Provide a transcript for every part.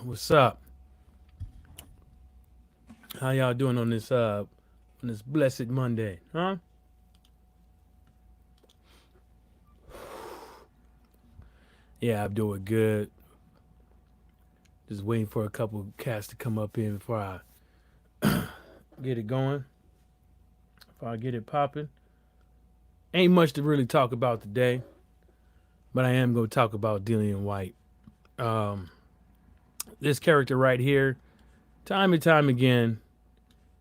What's up? How y'all doing on this blessed Monday? Huh? Yeah, I'm doing good. Just waiting for a couple cats to come up in before I get it going. Before I get it popping. Ain't much to really talk about today, but I am gonna talk about Dillian Whyte. Um, this character right here, time and time again,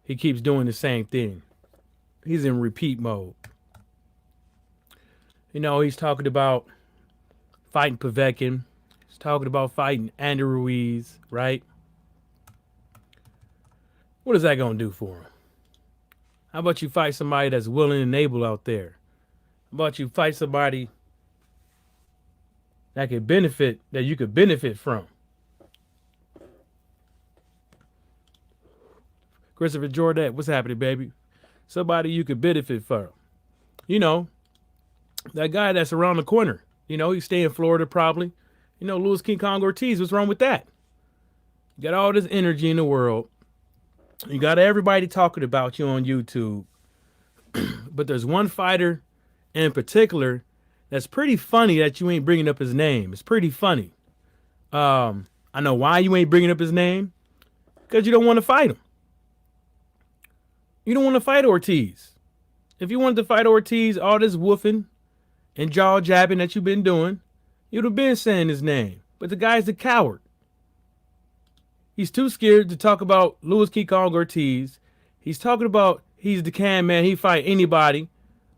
he keeps doing the same thing. He's in repeat mode. He's talking about fighting Povetkin. He's talking about fighting Andy Ruiz, right? What is that gonna do for him? How about you fight somebody that's willing and able out there? How about you fight somebody that you could benefit from? Christopher Jordan, what's happening, baby? Somebody you could benefit from. You know, that guy that's around the corner. He stay in Florida probably. Louis King Kong Ortiz, what's wrong with that? You got all this energy in the world. You got everybody talking about you on YouTube. But there's one fighter in particular that's pretty funny that you ain't bringing up his name. It's pretty funny. I know why you ain't bringing up his name. Because you don't want to fight him. You don't want to fight Ortiz. If you wanted to fight Ortiz, all this woofing and jaw jabbing that you've been doing, you'd have been saying his name. But the guy's a coward. He's too scared to talk about Louis King Kong Ortiz. He's talking about he's the can man. He fight anybody,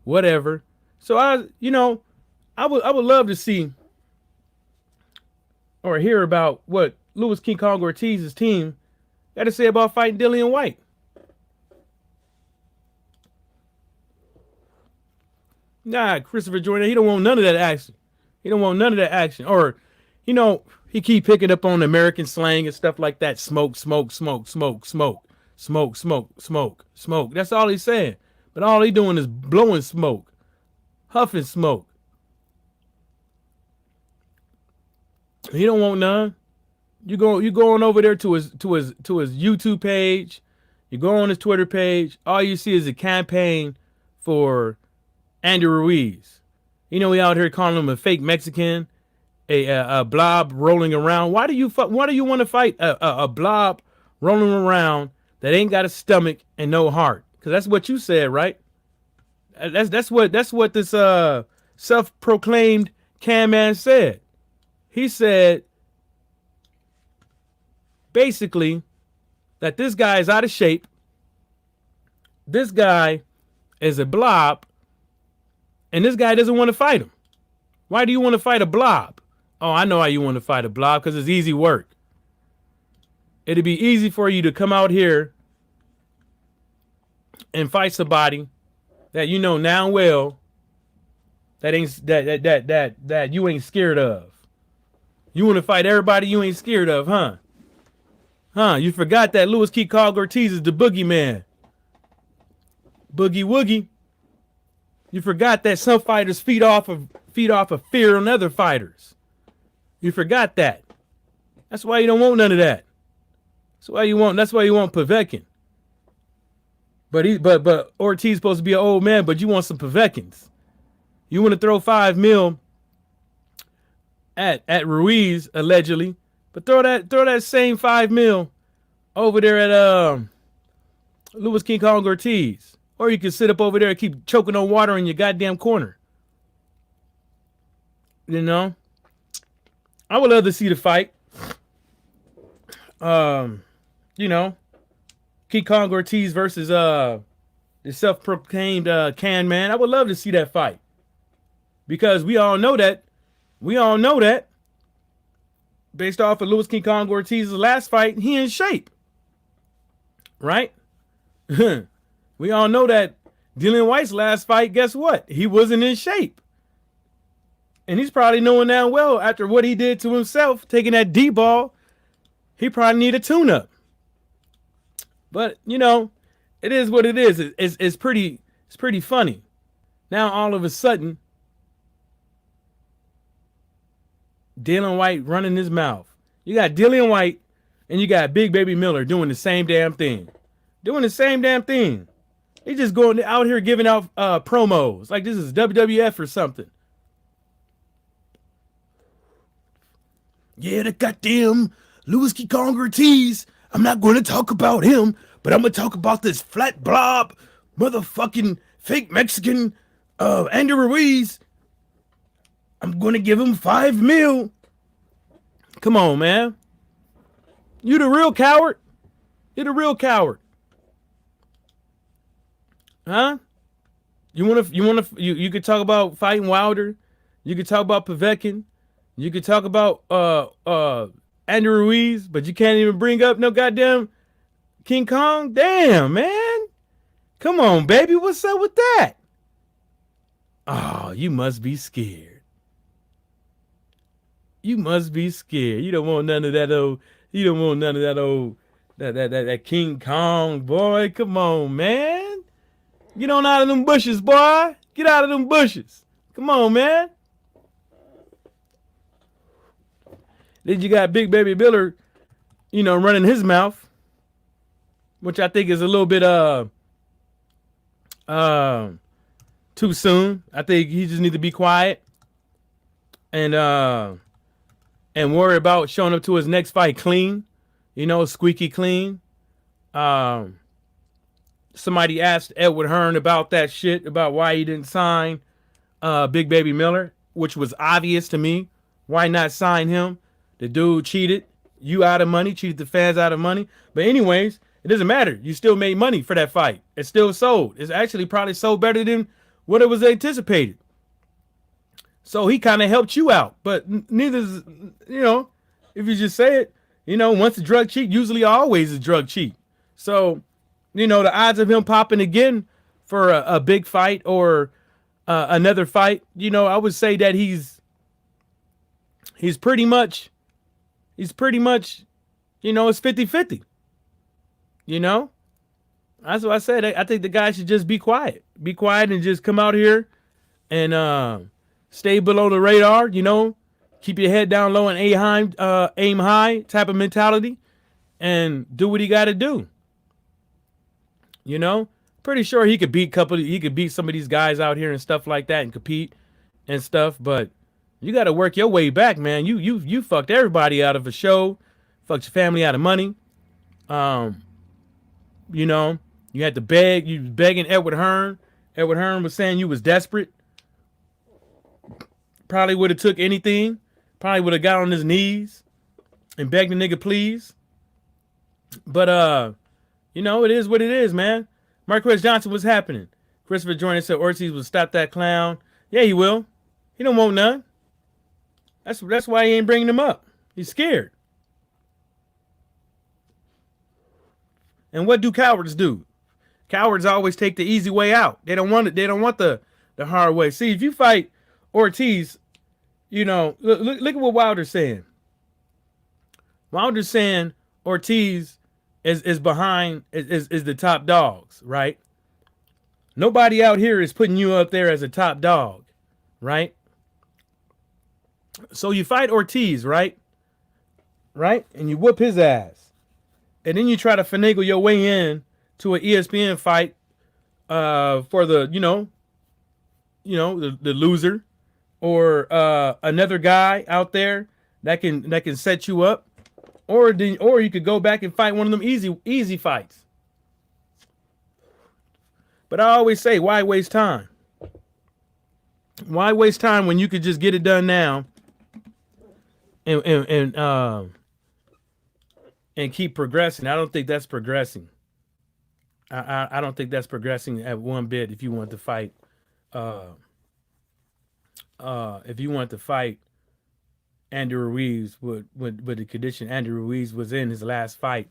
whatever. So I would love to see or hear about what Louis King Kong Ortiz's team got to say about fighting Dillian Whyte. Nah, Christopher Jordan, he don't want none of that action. He don't want none of that action. Or, he keep picking up on American slang and stuff like that. Smoke, smoke, smoke, smoke, smoke, smoke, smoke, smoke, smoke. That's all he's saying. But all he doing is blowing smoke, huffing smoke. He don't want none. You going over there to his YouTube page. You go on his Twitter page. All you see is a campaign for Andy Ruiz. He out here calling him a fake Mexican, a blob rolling around. Why do you want to fight a blob rolling around that ain't got a stomach and no heart? Because that's what you said, right? That's what this self-proclaimed can man said. He said basically that this guy is out of shape. This guy is a blob. And this guy doesn't want to fight him. Why do you want to fight a blob? Oh, I know why you want to fight a blob, because it's easy work. It'd be easy for you to come out here and fight somebody that you know now well that you ain't scared of. You want to fight everybody you ain't scared of, huh? You forgot that Louis King Kong Ortiz is the boogeyman. Boogie woogie. You forgot that some fighters feed off of fear on other fighters. You forgot that. That's why you don't want none of that. That's why you want Povetkin. But Ortiz supposed to be an old man, but you want some Povetkins. You want to throw $5 million at Ruiz allegedly, but throw that same $5 million over there at Louis King Kong Ortiz. Or you can sit up over there and keep choking on water in your goddamn corner. I would love to see the fight. King Kong Ortiz versus the self-proclaimed can man. I would love to see that fight. Because we all know that. Based off of Louis King Kong Ortiz's last fight, he in shape. Right? We all know that Dillian Whyte's last fight, guess what? He wasn't in shape. And he's probably knowing that well after what he did to himself, taking that D-ball, he probably need a tune-up. But, it is what it is. It's pretty funny. Now, all of a sudden, Dillian Whyte running his mouth. You got Dillian Whyte And you got Big Baby Miller doing the same damn thing. Doing the same damn thing. They just going out here giving out promos like this is WWF or something. Yeah, the goddamn Louis Kong Ortiz. I'm not going to talk about him, but I'm going to talk about this flat blob, motherfucking fake Mexican Andy Ruiz. I'm going to give him $5 million. Come on, man. You the real coward? You're the real coward. Huh? You could talk about fighting Wilder. You could talk about Povetkin. You could talk about Andrew Ruiz, but you can't even bring up no goddamn King Kong. Damn, man. Come on, baby. What's up with that? Oh, you must be scared. You must be scared. You don't want none of that old. You don't want none of that old. That King Kong, boy. Come on, man. Get on out of them bushes, boy. Get out of them bushes. Come on, man. Then you got Big Baby Miller, running his mouth, which I think is a little bit too soon. I think he just needs to be quiet and worry about showing up to his next fight clean, squeaky clean. Somebody asked Edward Hearn about that shit, about why he didn't sign Big Baby Miller, which was obvious to me. Why not sign him? The dude cheated you out of money, cheated the fans out of money. But anyways, it doesn't matter. You still made money for that fight. It still sold. It's actually probably sold better than what it was anticipated. So he kind of helped you out. But neither's, if you just say it, once a drug cheat, usually always a drug cheat. So, the odds of him popping again for a big fight or another fight, I would say that he's pretty much, it's 50-50. That's what I said. I think the guy should just be quiet. Be quiet and just come out here and stay below the radar, keep your head down low and aim high type of mentality and do what he got to do. Pretty sure he could beat some of these guys out here and stuff like that and compete and stuff, but you got to work your way back, man. You fucked everybody out of a show, fucked your family out of money. You had to beg. You was begging Edward Hearn. Edward Hearn was saying you was desperate. Probably would have took anything. Probably would have got on his knees and begged the nigga please. But it is what it is, man. Marquez Johnson, what's happening? Christopher Jordan said Ortiz will stop that clown. Yeah, he will. He don't want none. That's why he ain't bringing him up. He's scared. And what do cowards do? Cowards always take the easy way out. They don't want it. They don't want the hard way. See, if you fight Ortiz, look at what Wilder's saying. Wilder's saying Ortiz is behind is the top dogs, right? Nobody out here is putting you up there as a top dog, right? So you fight Ortiz, right? Right? And you whoop his ass. And then you try to finagle your way in to an ESPN fight for the, the loser or another guy out there that can set you up. Or you could go back and fight one of them easy fights. But I always say, why waste time? Why waste time when you could just get it done now and keep progressing? I don't think that's progressing. I don't think that's progressing at one bit. If you want to fight, Andrew Ruiz with the condition Andrew Ruiz was in his last fight,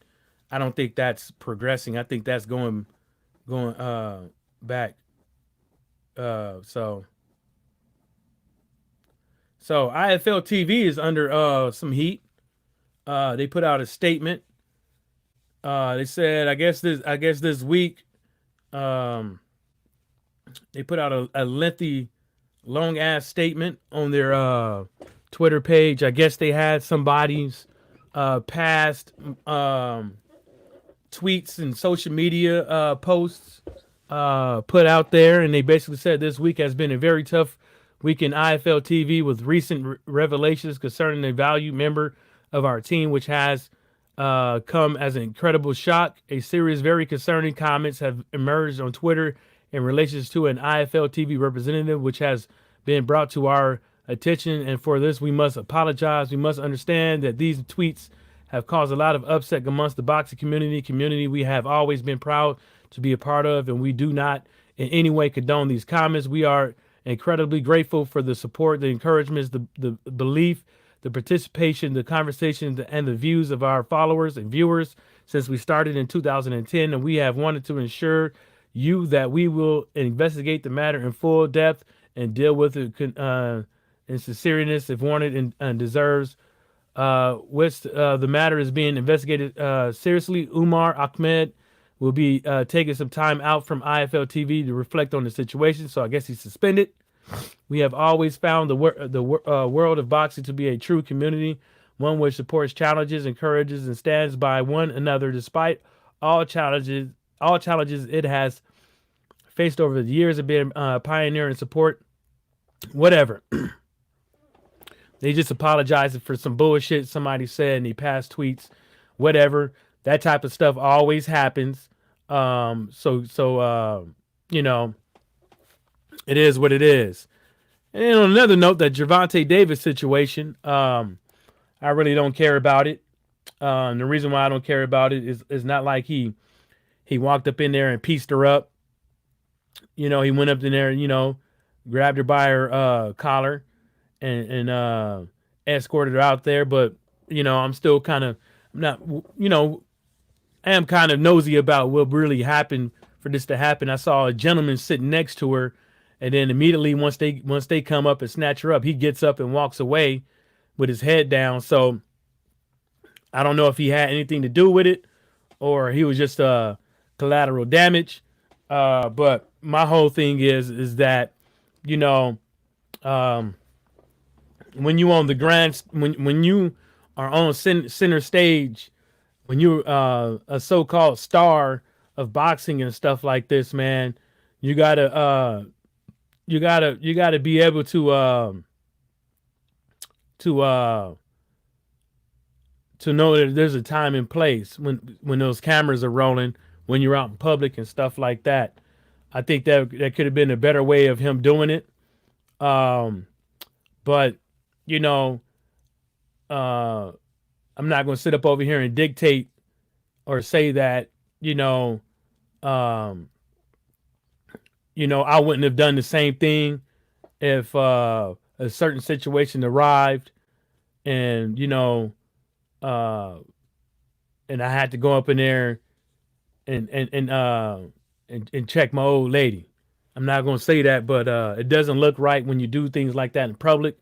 I don't think that's progressing. I think that's going back. So IFL TV is under some heat. They put out a statement. They said, I guess this week, they put out a lengthy, long ass statement on their Twitter page. I guess they had somebody's past tweets and social media posts put out there, and they basically said this week has been a very tough week in IFL TV with recent revelations concerning a valued member of our team, which has come as an incredible shock. A series of very concerning comments have emerged on Twitter in relation to an IFL TV representative, which has been brought to our attention. And for this, we must apologize. We must understand that these tweets have caused a lot of upset amongst the boxing community we have always been proud to be a part of, and we do not in any way condone these comments. We are incredibly grateful for the support, the encouragement, the belief, the participation, the conversation, and the views of our followers and viewers since we started in 2010, and we have wanted to ensure you that we will investigate the matter in full depth and deal with it in sincereness if warranted and deserves. Which the matter is being investigated seriously. Umar Ahmed will be taking some time out from IFL TV to reflect on the situation. So I guess he's suspended. We have always found the world of boxing to be a true community, one which supports challenges, encourages, and stands by one another despite all challenges. All challenges it has faced over the years of being pioneer and support. Whatever. They just apologizing for some bullshit somebody said in the past tweets, whatever. That type of stuff always happens. You know, it is what it is. And on another note, that Gervonta Davis situation, I really don't care about it. And the reason why I don't care about it is not like he walked up in there and pieced her up. You know, he went up in there, you know, grabbed her by her collar and escorted her out there. But, you know, I'm still kind of not, you know, I am kind of nosy about what really happened for this to happen. I saw a gentleman sitting next to her, and then immediately once they come up and snatch her up, he gets up and walks away with his head down. So I don't know if he had anything to do with it or he was just collateral damage. But my whole thing is that, you know, when you on the grand, when you are on center stage, when you're a so-called star of boxing and stuff like this, man, you gotta be able to know that there's a time and place when those cameras are rolling, when you're out in public and stuff like that. I think that could have been a better way of him doing it. But you know, I'm not going to sit up over here and dictate or say that, you know, I wouldn't have done the same thing if a certain situation arrived and, you know, and I had to go up in there and check my old lady. I'm not going to say that, but it doesn't look right when you do things like that in public.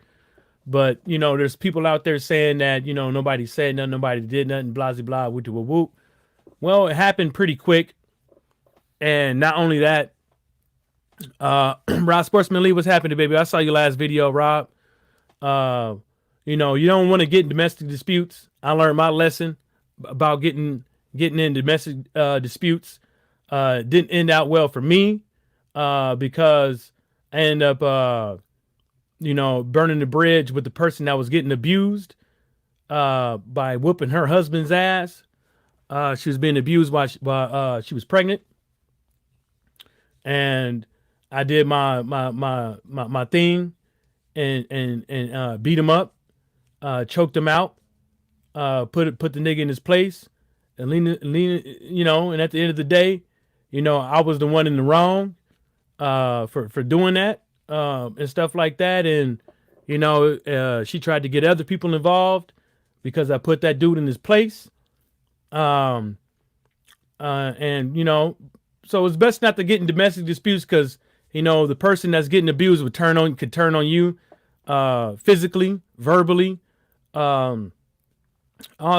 But, you know, there's people out there saying that, you know, nobody said nothing, nobody did nothing, blah, blah, blah, whoop, whoop, whoop. Well, it happened pretty quick. And not only that, Rob Sportsman Lee, what's happening, baby? I saw your last video, Rob. You know, you don't want to get in domestic disputes. I learned my lesson about getting in domestic disputes. Didn't end out well for me because I ended up, you know, burning the bridge with the person that was getting abused by whooping her husband's ass. She was being abused while she was pregnant, and I did my thing and beat him up, choked him out, put the nigga in his place, and lean, you know. And at the end of the day, you know, I was the one in the wrong for doing that. And stuff like that. And, you know, she tried to get other people involved because I put that dude in his place. And, you know, so it's best not to get in domestic disputes because, you know, the person that's getting abused could turn on you physically, verbally, all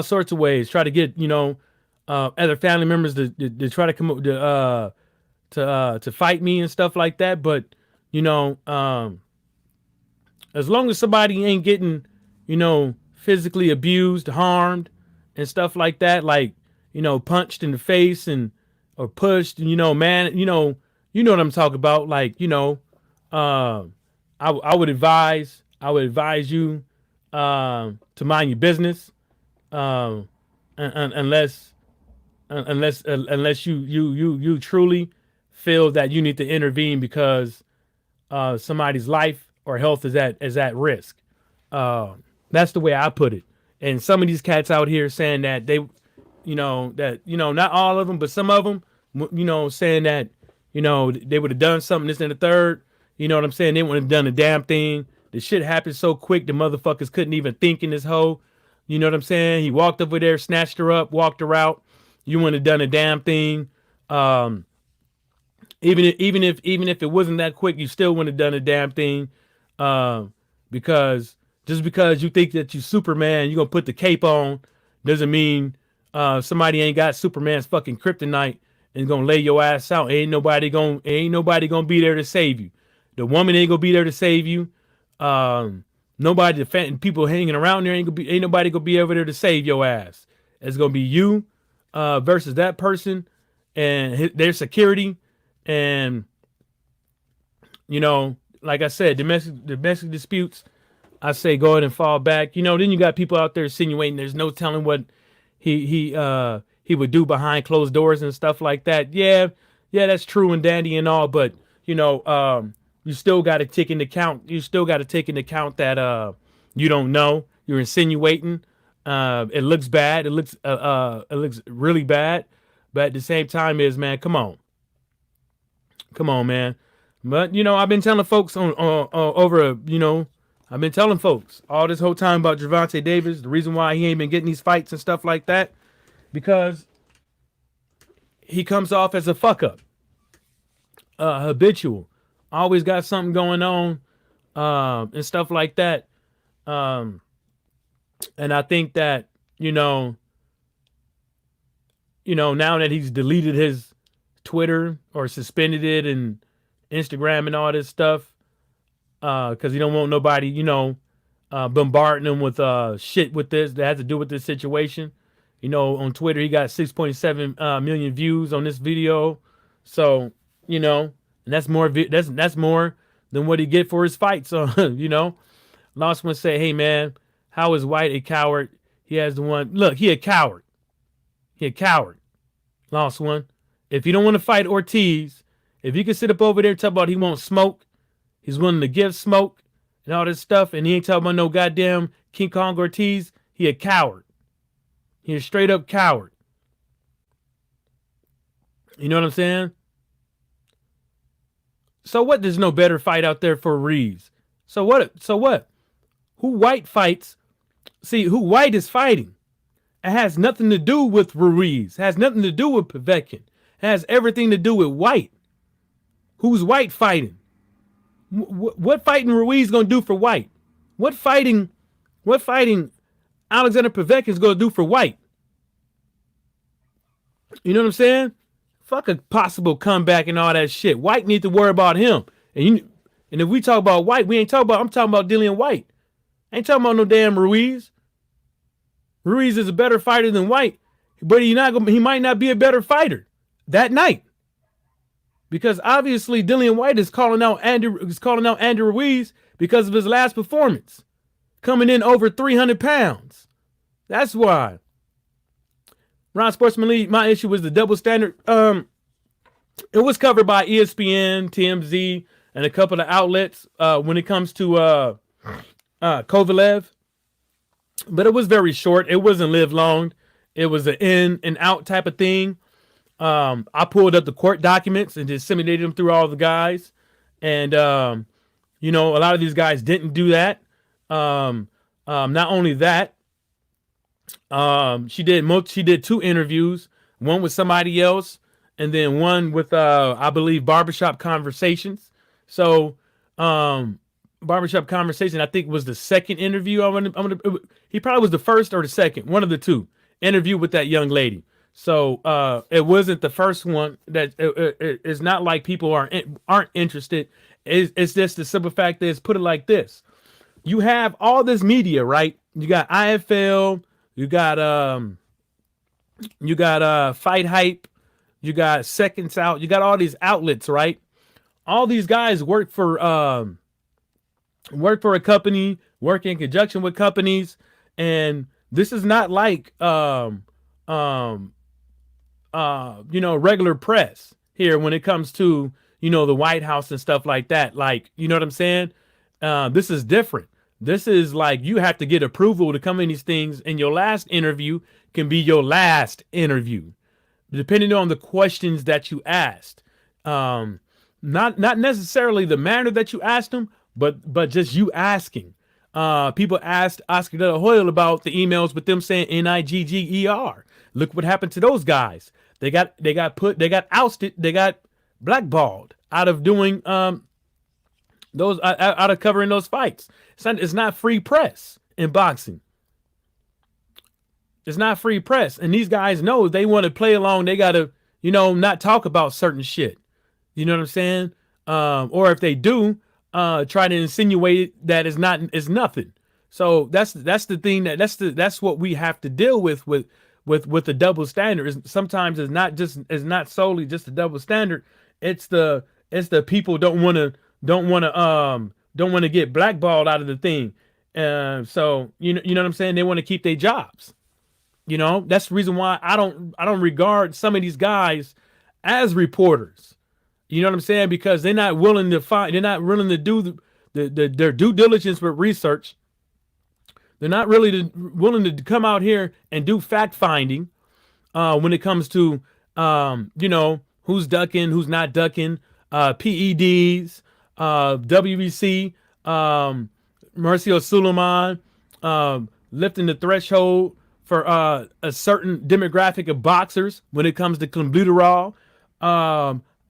sorts of ways. Try to get, you know, other family members to try to come up to fight me and stuff like that. But, you know, as long as somebody ain't getting, you know, physically abused, harmed, and stuff like that, like, punched in the face and or pushed, and man, what I'm talking about. Like, uh, I would advise you to mind your business, um, unless you truly feel that you need to intervene because somebody's life or health is at risk. Uh, that's the way I put it. And some of these cats out here saying that not all of them, but some of them, saying that they would have done something, this and the third. You know what I'm saying? They wouldn't have done a damn thing. The shit happened so quick, the motherfuckers couldn't even think in this hole. You know what I'm saying? He walked over there, snatched her up, walked her out. You wouldn't have done a damn thing. Um, even if it wasn't that quick, you still wouldn't have done a damn thing. Um, because just because you think that you Superman, you're gonna put the cape on, doesn't mean somebody ain't got Superman's fucking kryptonite and gonna lay your ass out. Ain't nobody gonna be there to save you. The woman ain't gonna be there to save you. Um, nobody, the people hanging around there ain't nobody gonna be over there to save your ass. It's gonna be you versus that person and their security. And like I said, domestic disputes, I say go ahead and fall back. Then you got people out there insinuating there's no telling what he would do behind closed doors and stuff like that. Yeah, that's true and dandy and all, but you still got to take into account. You still got to take into account that you don't know. You're insinuating. It looks bad. It looks really bad. But at the same time, man, come on, man. But I've been telling folks I've been telling folks all this whole time about Gervonta Davis. The reason why he ain't been getting these fights and stuff like that, because he comes off as a fuck up, habitual, always got something going on, and stuff like that. And I think that now that he's deleted his Twitter or suspended it and Instagram and all this stuff, because he don't want nobody, bombarding him with shit with this that has to do with this situation. On Twitter he got 6.7 million views on this video, so and that's more. That's more than what he get for his fights. So Lost one say, hey man, how is Whyte a coward? He has the one. Look, he a coward. He a coward. Lost one. If you don't want to fight Ortiz, if you can sit up over there and talk about he won't smoke, he's willing to give smoke and all this stuff, and he ain't talking about no goddamn King Kong Ortiz, he a coward. He a straight up coward. You know what I'm saying? So what? There's no better fight out there for Ruiz. So what? Who Whyte fights? See, who Whyte is fighting? It has nothing to do with Ruiz. It has nothing to do with Povetkin. It has everything to do with Whyte. Who's Whyte fighting? What fighting Ruiz gonna do for Whyte? What fighting Alexander Povetkin is gonna do for Whyte? You know what I'm saying? Fuck a possible comeback and all that shit. Whyte need to worry about him. And if we talk about Whyte, I'm talking about Dillian Whyte. I ain't talking about no damn Ruiz. Ruiz is a better fighter than Whyte, but he might not be a better fighter that night. Because obviously Dillian Whyte is calling out Andy Ruiz because of his last performance, coming in over 300 pounds. That's why. Ron Sportsman League, my issue was the double standard. It was covered by ESPN, TMZ, and a couple of outlets when it comes to Kovalev. But it was very short. It wasn't live long. It was an in and out type of thing. I pulled up the court documents and disseminated them through all the guys. And, a lot of these guys didn't do that. Not only that, she did 2 interviews, one with somebody else, and then one with, I believe, Barbershop Conversations. So, Barbershop Conversation, I think, was the second interview. He probably was the first or the second, one of the 2 interview with that young lady. So it wasn't the first one. It's not like people aren't interested. It's just the simple fact is, put it like this: you have all this media, right? You got IFL, you got You got Fight Hype, you got Seconds Out, you got all these outlets, right? All these guys work for a company, work in conjunction with companies, and this is not like um regular press here when it comes to, the White House and stuff like that. Like, you know what I'm saying? This is different. This is like you have to get approval to come in these things, and your last interview can be your last interview, depending on the questions that you asked. Um, not necessarily the manner that you asked them, but just you asking. People asked Oscar De La Hoya about the emails with them saying Nigger. Look what happened to those guys. They got ousted, they got blackballed out of doing those out of covering those fights. It's not free press in boxing. It's not free press, and these guys know they want to play along. They gotta, not talk about certain shit. You know what I'm saying? Or if they do, try to insinuate that it's nothing. So that's the thing that's what we have to deal with the double standard. Sometimes it's not solely just the double standard. It's the people don't want to get blackballed out of the thing. So you know what I'm saying? They want to keep their jobs. That's the reason why I don't regard some of these guys as reporters. You know what I'm saying? Because they're not willing to do their due diligence with research. They're not really willing to come out here and do fact finding when it comes to who's ducking, who's not ducking, PEDs, WBC, Marcio Suleiman, lifting the threshold for a certain demographic of boxers when it comes to clenbuterol,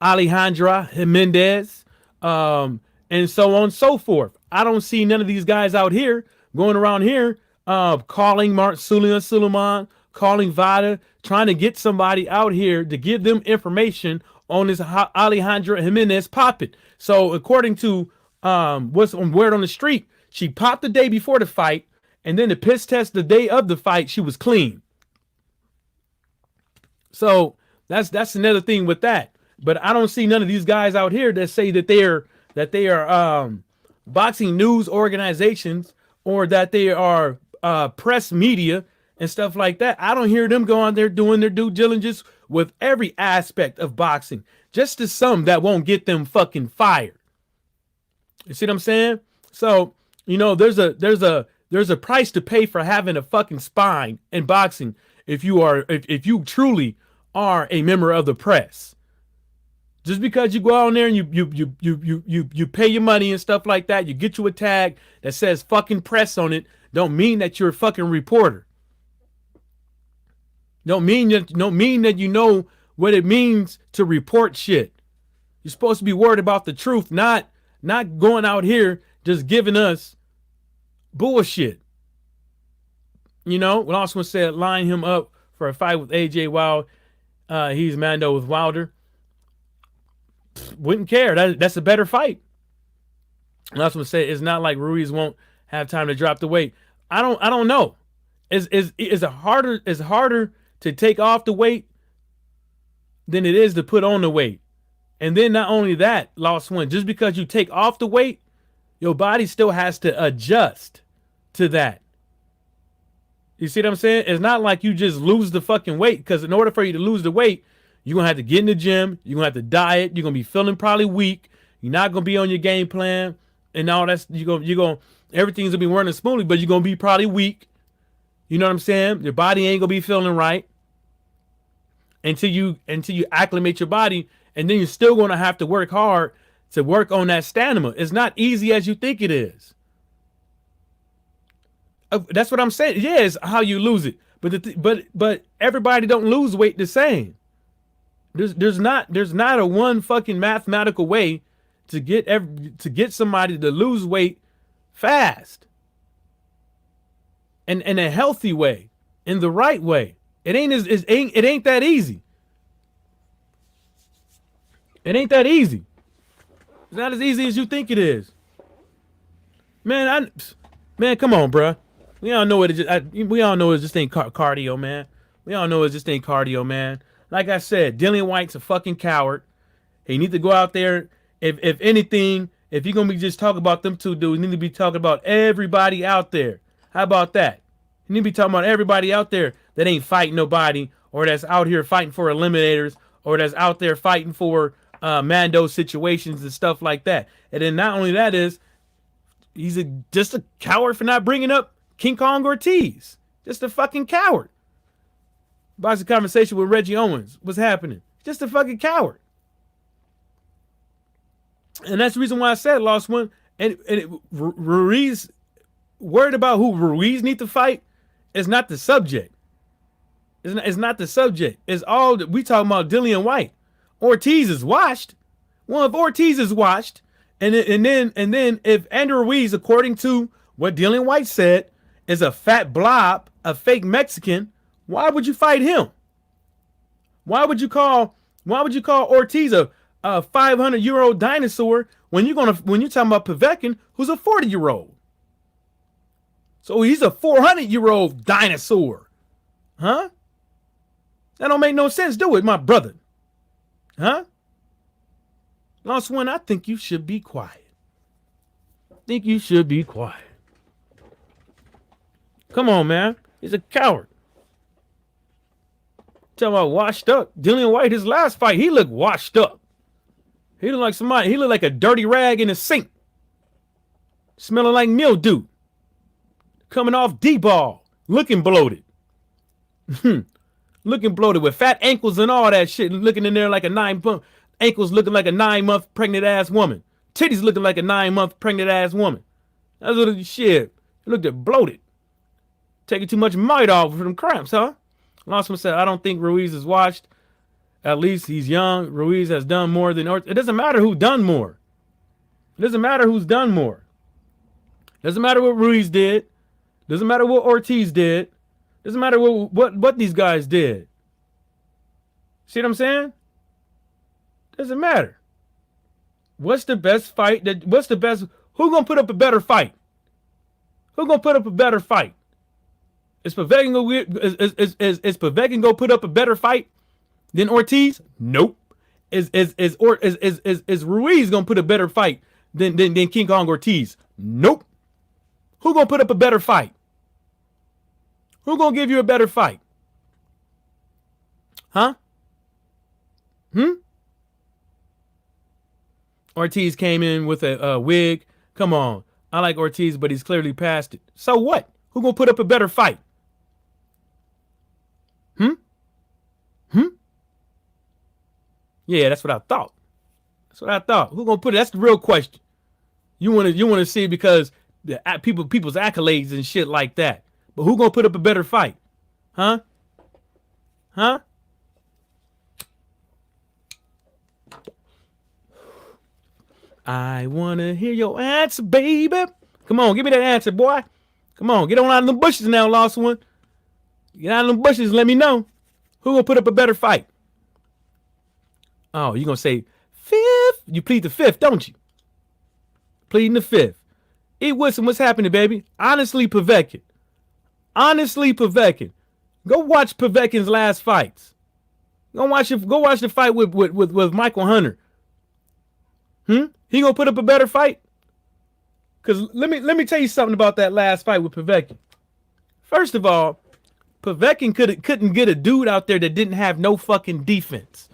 Alejandra Jimenez, and so on and so forth. I don't see none of these guys out here going around here calling Marcio Suleiman, calling Vada, trying to get somebody out here to give them information on this Alejandra Jimenez popping. So according to what's on word on the street, she popped the day before the fight, and then the piss test the day of the fight, she was clean. So that's another thing with that. But I don't see none of these guys out here that say that they are boxing news organizations or that they are press media and stuff like that. I don't hear them go on there doing their due diligence with every aspect of boxing, just to some that won't get them fucking fired. You see what I'm saying? So, there's a price to pay for having a fucking spine in boxing if you truly are a member of the press. Just because you go out there and you pay your money and stuff like that, you get you a tag that says fucking press on it, don't mean that you're a fucking reporter. Don't mean that you know what it means to report shit. You're supposed to be worried about the truth, not going out here just giving us bullshit. When Osman said line him up for a fight with AJ Wild, he's Mando with Wilder. Wouldn't care. That's a better fight. And Osman said it's not like Ruiz won't have time to drop the weight. I don't know. Is it harder to take off the weight than it is to put on the weight? And then not only that, Lost One, just because you take off the weight, your body still has to adjust to that. You see what I'm saying? It's not like you just lose the fucking weight, because in order for you to lose the weight, you're going to have to get in the gym, you're going to have to diet, you're going to be feeling probably weak, you're not going to be on your game plan, and all that's, everything's going to be running smoothly, but you're going to be probably weak. You know what I'm saying? Your body ain't going to be feeling right until you acclimate your body, and then you're still going to have to work hard to work on that stamina. It's not easy as you think it is. That's what I'm saying. Yeah, it's how you lose it, but everybody don't lose weight the same. There's not a one fucking mathematical way to get somebody to lose weight fast and in a healthy way, in the right way. It ain't that easy. It ain't that easy. It's not as easy as you think it is. Man, come on, bruh. We all know it just ain't cardio, man. We all know it just ain't cardio, man. Like I said, Dillian Whyte's a fucking coward. He need to go out there. If anything, if you're gonna be just talking about them two dudes, you need to be talking about everybody out there. How about that? You need to be talking about everybody out there that ain't fighting nobody, or that's out here fighting for eliminators, or that's out there fighting for Mando situations and stuff like that. And then not only that is, he's just a coward for not bringing up King Kong Ortiz. Just a fucking coward. Boxing conversation with Reggie Owens. What's happening? Just a fucking coward. And that's the reason why I said lost one. And Ruiz, worried about who Ruiz need to fight is not the subject. It's not the subject. It's all we talking about. Dillian Whyte. Ortiz is washed. Well, if Ortiz is washed, and then if Andrew Ruiz, according to what Dillian Whyte said, is a fat blob, a fake Mexican, why would you fight him? Why would you call Ortiz a 500-year-old dinosaur when you're talking about Povetkin, who's a 40-year-old? So he's a 400-year-old dinosaur, huh? That don't make no sense, do it, my brother, huh? Lost one. I think you should be quiet. Come on, man. He's a coward. Talking about washed up. Dillian Whyte, his last fight, he looked washed up. He looked like somebody. He looked like a dirty rag in a sink, smelling like mildew. Coming off D-ball, looking bloated. Looking bloated with fat ankles and all that shit. Looking in there like a ankles looking like a 9-month pregnant ass woman. Titties looking like a 9-month pregnant ass woman. That's what the shit. He looked at bloated. Taking too much might off for them cramps, huh? Lawson said, I don't think Ruiz is washed. At least he's young. Ruiz has done more than Ortiz. It doesn't matter who done more. It doesn't matter who's done more. It doesn't matter what Ruiz did. It doesn't matter what Ortiz did. It doesn't matter what these guys did. See what I'm saying? It doesn't matter. What's the best fight? Who gonna put up a better fight? Who gonna put up a better fight? Is Povetkin gonna put up a better fight than Ortiz? Nope. Is Ruiz gonna put a better fight than King Kong Ortiz? Nope. Who gonna put up a better fight? Who gonna give you a better fight? Huh? Ortiz came in with a wig. Come on. I like Ortiz, but he's clearly past it. So what? Who gonna put up a better fight? Yeah, that's what I thought. Who gonna put it? That's the real question. You wanna see because people's accolades and shit like that. But who gonna put up a better fight? Huh? I wanna hear your answer, baby. Come on, give me that answer, boy. Come on, get on out of the bushes now, lost one. Get out of the bushes and let me know. Who gonna put up a better fight? Oh, you gonna say fifth? You plead the fifth, don't you? Pleading the fifth. E. Wilson, what's happening, baby? Honestly, Povetkin. Go watch Povetkin's last fights. Go watch the fight with Michael Hunter. He gonna put up a better fight? Cause let me tell you something about that last fight with Povetkin. First of all, Povetkin couldn't get a dude out there that didn't have no fucking defense.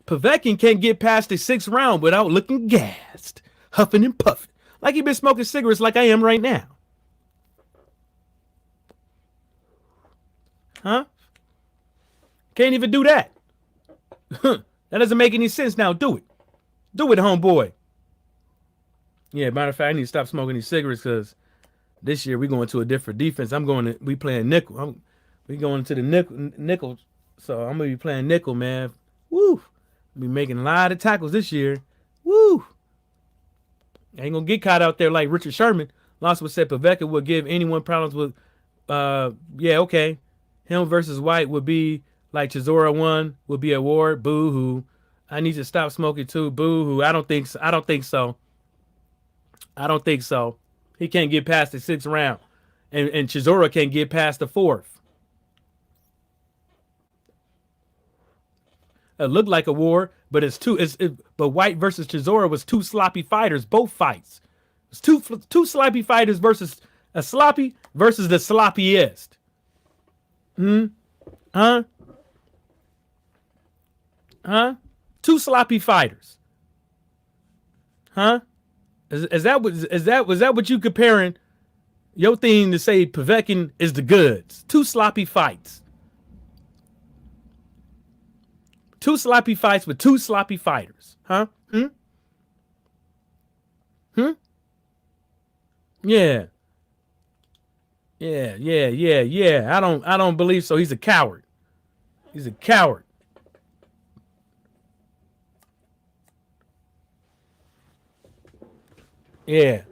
Povetkin can't get past the 6th round without looking gassed, huffing and puffing, like he been smoking cigarettes like I am right now. Huh? Can't even do that. That doesn't make any sense now. Do it, homeboy. Yeah, matter of fact, I need to stop smoking these cigarettes because this year we going to a different defense. We playing nickel. We going to the nickel. So I'm gonna be playing nickel, man. Woo! Be making a lot of tackles this year. Woo! I ain't gonna get caught out there like Richard Sherman. Lawson said Povetkin would give anyone problems with. Yeah, okay. Him versus Whyte would be like Chisora won. Would be a war. Boo hoo. I need to stop smoking too. Boo hoo. I don't think so. He can't get past the 6th round, and Chisora can't get past the 4th. It looked like a war, but but Whyte versus Chisora was two sloppy fighters, both fights. It's two sloppy fighters versus a sloppy versus the sloppiest. Huh? Huh? Two sloppy fighters. Huh? Is that what you comparing your thing to say Povetkin is the goods? Two sloppy fights. Two sloppy fights with two sloppy fighters. Huh? Yeah. Yeah. I don't believe so. He's a coward. He's a coward. Yeah.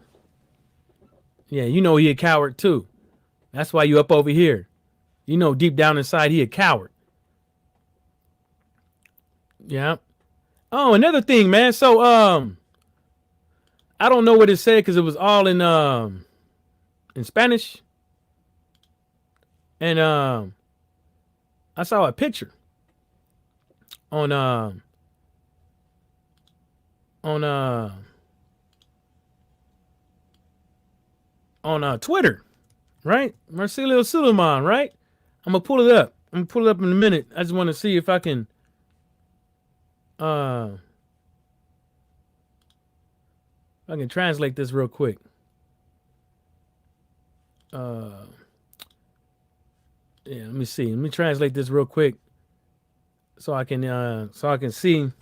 Yeah, you know he a coward too. That's why you up over here. You know deep down inside he a coward. Yeah. Oh, another thing, man. So I don't know what it said because it was all in Spanish. And I saw a picture on on uh on Twitter, right? Marcelo Suleiman, right? I'm gonna pull it up. I'm gonna pull it up in a minute. I just want to see if I can translate this real quick. Yeah, let me see. Let me translate this real quick so I can see.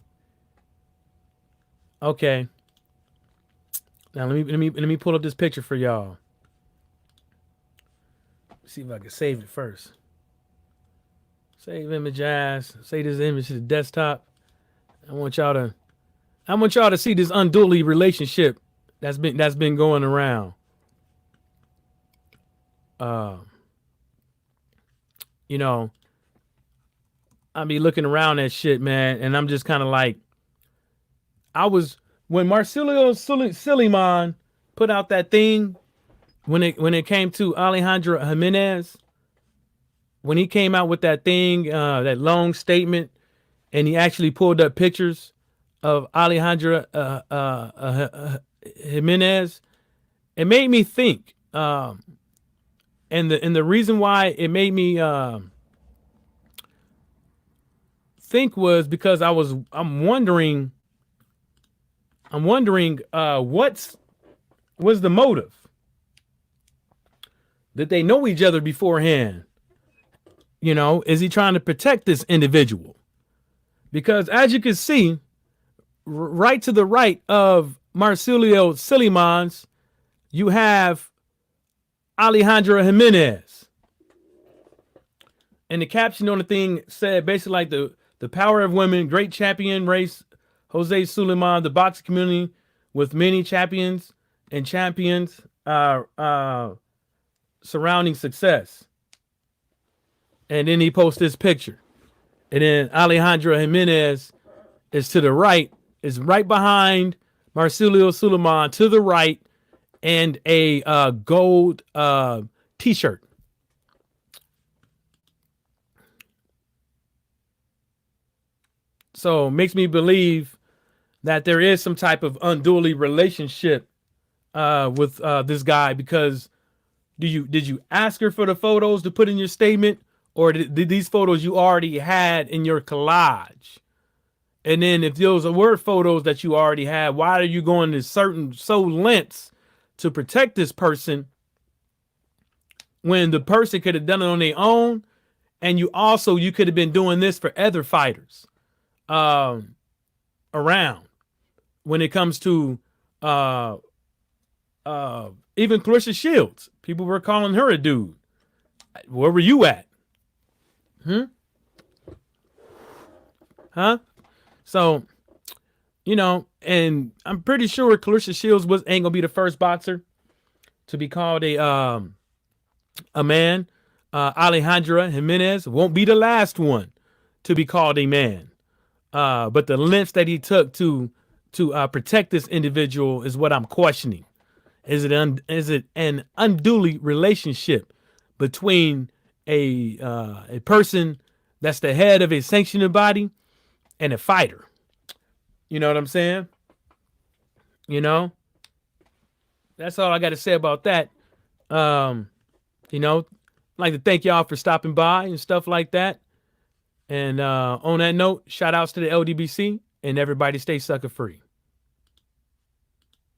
Okay. Now let me pull up this picture for y'all. See if I can save it first. Save image as. Save this image to the desktop. I want y'all to see this unduly relationship that's been going around. You know, I be looking around at shit, man, and I'm just kind of like, when Marcelo Suleiman put out that thing when it came to Alejandro Jimenez, when he came out with that thing, that long statement, and he actually pulled up pictures of Alejandro Jimenez, it made me think. And the reason why it made me think was because I'm wondering what was the motive? Did they know each other beforehand? You know, is he trying to protect this individual? Because as you can see, right to the right of Marcelo Suleiman's, you have Alejandro Jimenez. And the caption on the thing said basically like the power of women, great champion race, Jose Suleiman, the boxing community with many champions and champions surrounding success. And then he posts this picture. And then Alejandro Jimenez is to the right, is right behind Marcelo Suleiman to the right, and a gold t-shirt. So makes me believe that there is some type of unduly relationship with this guy, because did you ask her for the photos to put in your statement, or did these photos you already had in your collage? And then if those were photos that you already had, why are you going to certain lengths to protect this person when the person could have done it on their own? And you could have been doing this for other fighters around. When it comes to even Clarissa Shields, people were calling her a dude. Where were you at? Huh? So, you know, and I'm pretty sure Clarissa Shields ain't gonna be the first boxer to be called a man. Alejandro Jimenez won't be the last one to be called a man. But the lengths that he took to protect this individual is what I'm questioning. Is it an unduly relationship between a person that's the head of a sanctioning body and a fighter. You know what I'm saying? You know, that's all I got to say about that. Um, you know, I'd like to thank y'all for stopping by and stuff like that. And on that note, shout outs to the LDBC and everybody stay sucker free.